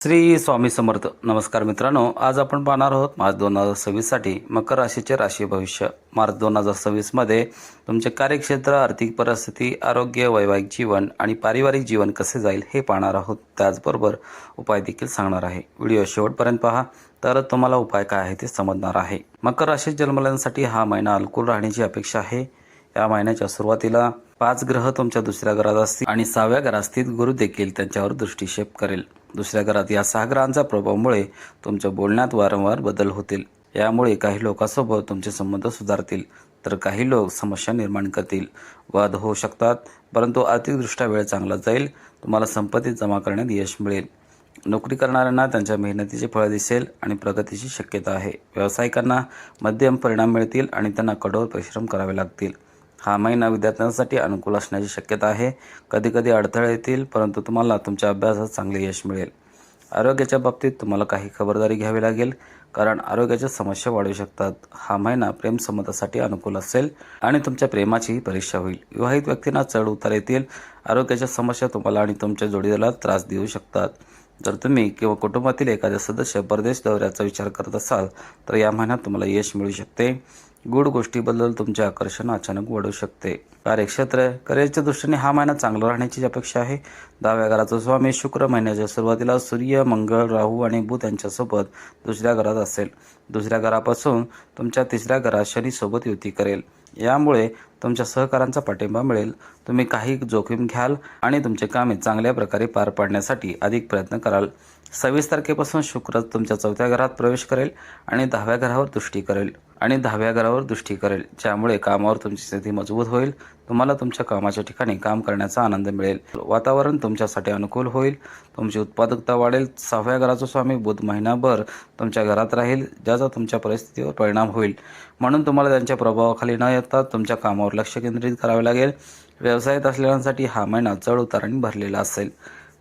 श्री स्वामी समर्थ. नमस्कार मित्रांनो, आज आपण पाहणार आहोत मार्च 2026 साठी मकर राशीचे राशी भविष्य. मार्च 2026 मध्ये तुमचे कार्यक्षेत्र, आर्थिक परिस्थिती, आरोग्य, वैवाहिक जीवन आणि पारिवारिक जीवन कसे जाईल हे पाहणार आहोत. त्याचबरोबर उपाय देखील सांगणार आहे. व्हिडिओ शेवटपर्यंत पहा, तर तुम्हाला उपाय काय आहे ते समजणार आहे. मकर राशीत जन्मलेल्यांसाठी हा महिना अनुकूल राहण्याची अपेक्षा आहे. या महिन्याच्या सुरुवातीला 5 ग्रह तुमच्या दुसऱ्या घरात असतील आणि 6व्या घरात स्थित गुरु देखील त्यांच्यावर दृष्टिक्षेप करेल. दुसऱ्या घरात या 6 ग्रहांच्या प्रभावामुळे तुमच्या बोलण्यात वारंवार बदल होतील. यामुळे काही लोकांसोबत तुमचे संबंध सुधारतील, तर काही लोक समस्या निर्माण करतील. वाद होऊ शकतात, परंतु आर्थिकदृष्ट्या वेळ चांगला जाईल. तुम्हाला संपत्ती जमा करण्यात यश मिळेल. नोकरी करणाऱ्यांना त्यांच्या मेहनतीचे फळ दिसेल आणि प्रगतीची शक्यता आहे. व्यावसायिकांना मध्यम परिणाम मिळतील आणि त्यांना कठोर परिश्रम करावे लागतील. हा महिना विद्यार्थ्यांसाठी अनुकूल असण्याची शक्यता आहे. कधीकधी अडथळे येतील, परंतु तुम्हाला तुमच्या अभ्यासात चांगले यश मिळेल. आरोग्याच्या बाबतीत तुम्हाला काही खबरदारी घ्यावी लागेल, कारण आरोग्याच्या समस्या वाढू शकतात. हा महिना प्रेमसंबंधासाठी अनुकूल असेल आणि तुमच्या प्रेमाची परीक्षा होईल. विवाहित व्यक्तींना चढ उतार येतील. आरोग्याच्या समस्या तुम्हाला आणि तुमच्या जोडीदाराला त्रास देऊ शकतात. जर तुम्ही किंवा कुटुंबातील एखाद्या सदस्य परदेश दौऱ्याचा विचार करत असाल, तर या महिन्यात तुम्हाला यश मिळू शकते. गूढ गोष्टीबद्दल तुमचे आकर्षण अचानक वाढू शकते. कार्यक्षेत्र, करिअरच्या दृष्टीने हा महिना चांगला राहण्याची अपेक्षा आहे. 10व्या घराचा स्वामी शुक्र महिन्याच्या सुरुवातीला सूर्य, मंगळ, राहू आणि बुध यांच्यासोबत दुसऱ्या घरात असेल. दुसऱ्या घरापासून तुमच्या 3ऱ्या घरात शनी सोबत युती करेल. यामुळे तुमच्या सहकाऱ्यांचा पाठिंबा मिळेल. तुम्ही काही जोखीम घ्याल आणि तुमचे कामे चांगल्या प्रकारे पार पाडण्यासाठी अधिक प्रयत्न कराल. 26 तारखेपासून शुक्र तुमच्या 4थ्या घरात प्रवेश करेल आणि 10व्या घरावर दृष्टी करेल, ज्यामुळे कामावर तुमची स्थिती मजबूत होईल. तुम्हाला तुमच्या कामाच्या ठिकाणी काम करण्याचा आनंद मिळेल. वातावरण तुमच्यासाठी अनुकूल होईल. तुमची उत्पादकता वाढेल. 6व्या घराचा स्वामी बुध महिनाभर तुमच्या घरात राहील, ज्याचा तुमच्या परिस्थितीवर परिणाम होईल. म्हणून तुम्हाला त्यांच्या प्रभावाखाली न येता तुमच्या कामावर लक्ष केंद्रित करावे लागेल. व्यवसायात असलेल्यांसाठी हा महिना चढ उतारांनी भरलेला असेल.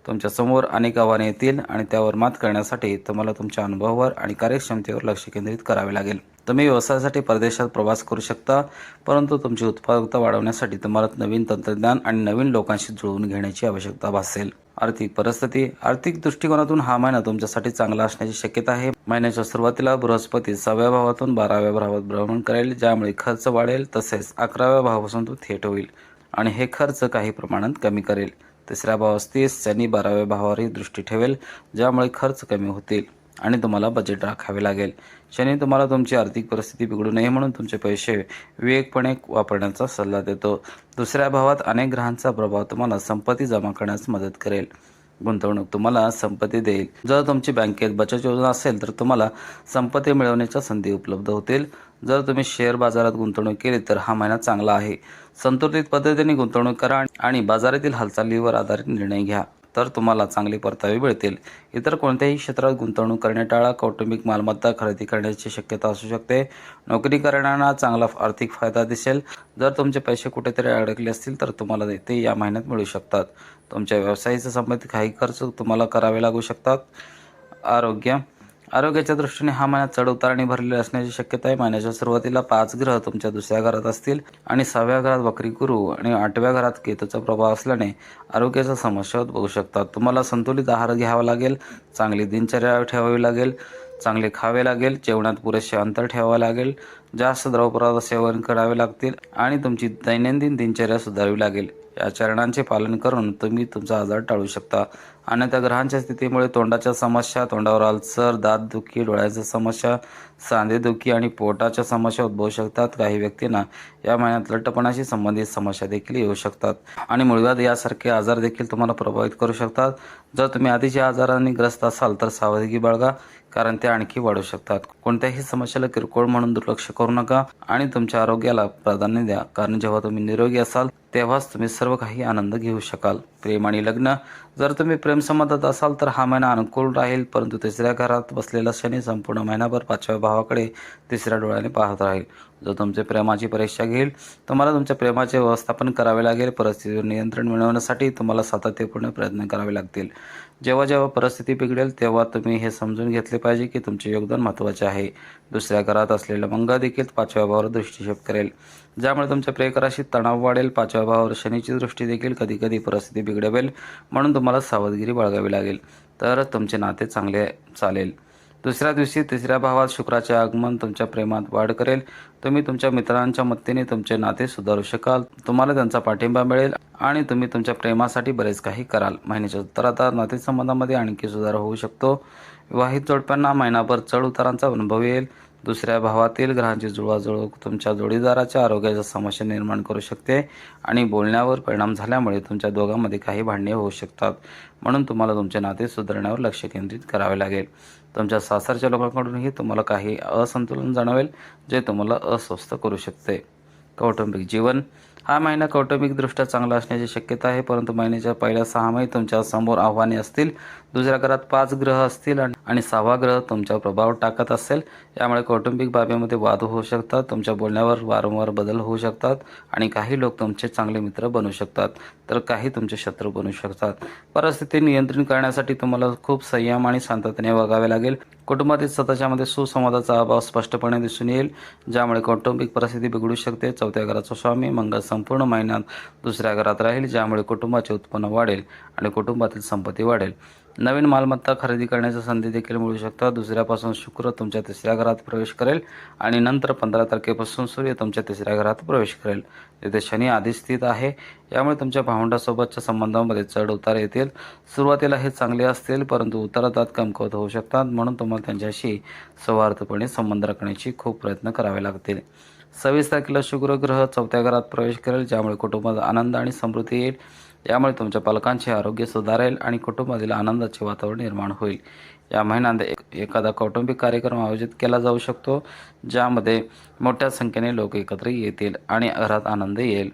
तुमच्या समोर अनेक आव्हाने येतील आणि त्यावर मात करण्यासाठी तुम्हाला तुमच्या अनुभवावर आणि कार्यक्षमतेवर लक्ष केंद्रित करावे लागेल. तुम्ही व्यवसायासाठी परदेशात प्रवास करू शकता, परंतु तुमची उत्पादकता वाढवण्यासाठी तुम्हाला नवीन तंत्रज्ञान आणि नवीन लोकांशी जुळवून घेण्याची आवश्यकता भासेल. आर्थिक परिस्थिती, आर्थिक दृष्टिकोनातून हा महिना तुमच्यासाठी चांगला असण्याची शक्यता आहे. महिन्याच्या सुरुवातीला बृहस्पती 6व्या भावातून 12व्या भावात भ्रमण करेल, ज्यामुळे खर्च वाढेल. तसेच 11व्या भावापासून तो थेट होईल आणि हे खर्च काही प्रमाणात कमी करेल. 3ऱ्या भावात स्थित शनी 12व्या भावावरही दृष्टी ठेवेल, ज्यामुळे खर्च कमी होतील आणि तुम्हाला बजेट राखावे लागेल. शनी तुम्हाला तुमची आर्थिक परिस्थिती बिघडू नये म्हणून तुमचे पैसे विवेकपणे वापरण्याचा सल्ला देतो. 2ऱ्या भावात अनेक ग्रहांचा प्रभाव तुम्हाला संपत्ती जमा करण्यास मदत करेल. गुंतवणूक तुम्हाला संपत्ती देईल. जर तुमची बँकेत बचत योजना असेल, तर तुम्हाला संपत्ती मिळवण्याच्या संधी उपलब्ध होतील. जर तुम्ही शेअर बाजारात गुंतवणूक केली तर हा महिना चांगला आहे. संतुलित पद्धतीने गुंतवणूक करा आणि बाजारातील हालचालीवर आधारित निर्णय घ्या, तर तुम्हाला चांगले परतावे मिळतील. इतर कोणत्याही क्षेत्रात गुंतवणूक करणे टाळा. कौटुंबिक मालमत्ता खरेदी करण्याची शक्यता असू शकते. नोकरी करणाऱ्यांना चांगला आर्थिक फायदा दिसेल. जर तुमचे पैसे कुठेतरी अडकले असतील, तर तुम्हाला ते या महिन्यात मिळू शकतात. तुमच्या व्यवसायाच्या संबंधित काही खर्च तुम्हाला करावे लागू शकतात. आरोग्याच्या दृष्टीने हा महिना चढ उताराने भरलेला असण्याची शक्यता आहे. महिन्याच्या सुरुवातीला 5 ग्रह तुमच्या दुसऱ्या घरात असतील आणि 6व्या घरात वक्री गुरु आणि 8व्या घरात केतूचा प्रभाव असल्याने आरोग्याच्या समस्या उद्भवू शकतात. तुम्हाला संतुलित आहार घ्यावा लागेल. चांगली दिनचर्या ठेवावी लागेल. चांगले खावे लागेल. जेवणात पुरेसे अंतर ठेवावे लागेल. जास्त द्रवपदार्थ सेवन करावे लागतील आणि तुमची दैनंदिन दिनचर्या सुधारावी लागेल. या चरणांचे पालन करून तुम्ही तुमचा आजार टाळू शकता. अन्यथा ग्रहांच्या स्थितीमुळे तोंडाच्या समस्या, तोंडावर अल्सर, दातदुखी, डोळ्याच्या समस्या, सांधेदुखी आणि पोटाच्या समस्या उद्भवू शकतात. काही व्यक्तींना या महिन्यात लठ्ठपणाशी संबंधित समस्या देखील येऊ शकतात आणि मूळव्याध यासारखे आजार देखील तुम्हाला प्रभावित करू शकतात. जर तुम्ही आधीच्या आजारांनी ग्रस्त असाल, तर सावधगी बाळगा, कारण ते आणखी वाढू शकतात. कोणत्याही समस्येला किरकोळ म्हणून दुर्लक्ष करू नका आणि तुमच्या आरोग्याला प्राधान्य द्या, कारण जेव्हा तुम्ही निरोगी असाल तेव्हाच तुम्ही सर्व काही आनंद घेऊ शकाल. प्रेम आणि लग्न, जर तुम्ही प्रेमसंबंधात असाल तर हा महिना अनुकूल राहील, परंतु 3ऱ्या घरात बसलेला शनी संपूर्ण महिनाभर 5व्या भावाकडे 3ऱ्या डोळ्याने पाहत राहील, जो तुमच्या प्रेमाची परीक्षा घेईल. तुम्हाला तुमच्या प्रेमाचे व्यवस्थापन करावे लागेल. परिस्थितीवर नियंत्रण मिळवण्यासाठी तुम्हाला सातत्यपूर्ण प्रयत्न करावे लागतील. जेव्हा जेव्हा परिस्थिती बिघडेल, तेव्हा तुम्ही हे समजून घेतले पाहिजे की तुमचे योगदान महत्त्वाचे आहे. 2ऱ्या घरात असलेला मंगळ देखील 5व्या भावावर दृष्टिक्षेप करेल, ज्यामुळे तुमच्या प्रेयकराशीत तणाव वाढेल. 5व्या भावावर शनीची दृष्टी देखील कधीकधी परिस्थिती बिघडवेल, म्हणून तुम्हाला सावधगिरी बाळगावी लागेल. तर तुमचे नाते चांगले चालेल. दुसऱ्या दिवशी तिसऱ्या भावात शुक्राचे आगमन तुमच्या प्रेमात वाढ करेल. तुम्ही तुमच्या मित्रांच्या मदतीने तुमचे नाते सुधारू शकाल. तुम्हाला त्यांचा पाठिंबा मिळेल आणि तुम्ही तुमच्या प्रेमासाठी बरेच काही कराल. महिन्याच्या उत्तरार्धात नातेसंबंधामध्ये आणखी सुधार होऊ शकतो. विवाहित जोडप्यांना महिनाभर चढ उतारांचा अनुभव येईल. दुसऱ्या भावातील ग्रहांची जुळवाजुळव तुमच्या जोडीदाराच्या आरोग्याच्या समस्या निर्माण करू शकते आणि बोलण्यावर परिणाम झाल्यामुळे तुमच्या दोघांमध्ये काही भांडणे होऊ शकतात. म्हणून तुम्हाला तुमचे नाते सुधारण्यावर लक्ष केंद्रित करावे लागेल. तुमच्या सासरच्या लोकांकडूनही तुम्हाला काही असंतुलन जाणवेल, जे तुम्हाला अस्वस्थ करू शकते. कौटुंबिक जीवन. हा महिना कौटुंबिकदृष्ट्या चांगला असण्याची शक्यता आहे, परंतु महिन्याच्या पहिल्या 6 महिने तुमच्या समोर आव्हाने असतील. दुसऱ्या घरात 5 ग्रह असतील आणि 6वा ग्रह तुमच्यावर प्रभाव टाकत असेल. यामुळे कौटुंबिक बाबीमध्ये वाद होऊ शकतात. तुमच्या बोलण्यावर वारंवार बदल होऊ शकतात आणि काही लोक तुमचे चांगले मित्र बनू शकतात, तर काही तुमचे शत्रू बनू शकतात. परिस्थिती नियंत्रित करण्यासाठी तुम्हाला खूप संयम आणि शांततेने वागावे लागेल. कुटुंबातील सदस्यांमध्ये सुसंवादाचा अभाव स्पष्टपणे दिसून येईल, ज्यामुळे कौटुंबिक परिस्थिती बिघडू शकते. 4थ्या घराचा स्वामी मंगळ संपूर्ण महिन्यात दुसऱ्या घरात राहील, ज्यामुळे कुटुंबाचे उत्पन्न वाढेल आणि कुटुंबातील संपत्ती वाढेल. नवीन मालमत्ता खरेदी करण्याच्या संधी देखील मिळू शकतात. दुसऱ्यापासून शुक्र तुमच्या तिसऱ्या घरात प्रवेश करेल आणि नंतर 15 तारखेपासून सूर्य तुमच्या तिसऱ्या घरात प्रवेश करेल, तिथे शनी आधी स्थित आहे. यामुळे तुमच्या भावंडासोबतच्या संबंधांमध्ये चढ उतार येतील. सुरुवातीला हे चांगले असतील, परंतु उत्तरार्धात कमकुवत होऊ शकतात. म्हणून तुम्हाला त्यांच्याशी सौहार्दपणे संबंध राखण्याची खूप प्रयत्न करावे लागतील. 26 तारखेला शुक्र ग्रह 4थ्या घरात प्रवेश करेल, ज्यामुळे कुटुंबात आनंद आणि समृद्धी येईल. यामुळे तुमच्या पालकांचे आरोग्य सुधारेल आणि कुटुंबातील आनंदाचे वातावरण निर्माण होईल. या महिन्यात एखादा कौटुंबिक कार्यक्रम आयोजित केला जाऊ शकतो, ज्यामध्ये मोठ्या संख्येने लोक एकत्र येतील आणि घरात आनंद येईल.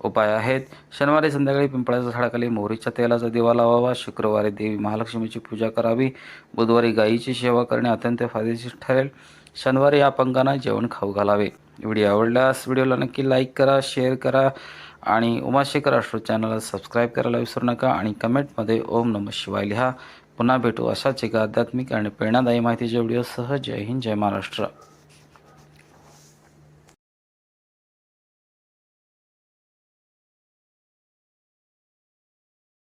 उपाय आहेत. शनिवारी संध्याकाळी पिंपळाच्या झाडाखाली मोहरीच्या तेलाचा दिवा लावावा. शुक्रवारी देवी महालक्ष्मीची पूजा करावी. बुधवारी गायीची सेवा करणे अत्यंत फायदेशीर ठरेल. शनिवारी या पंगांना जेवण खाऊ घालावे. व्हिडिओ आवडल्यास व्हिडिओला नक्की लाईक करा, शेअर करा आणि उमाशेखर ॲस्ट्रो चॅनलला सबस्क्राईब करायला विसरू नका आणि कमेंटमध्ये ओम नमः शिवाय लिहा. पुन्हा भेटू अशाच एका आध्यात्मिक आणि प्रेरणादायी माहितीच्या व्हिडिओसह. जय हिंद, जय महाराष्ट्र.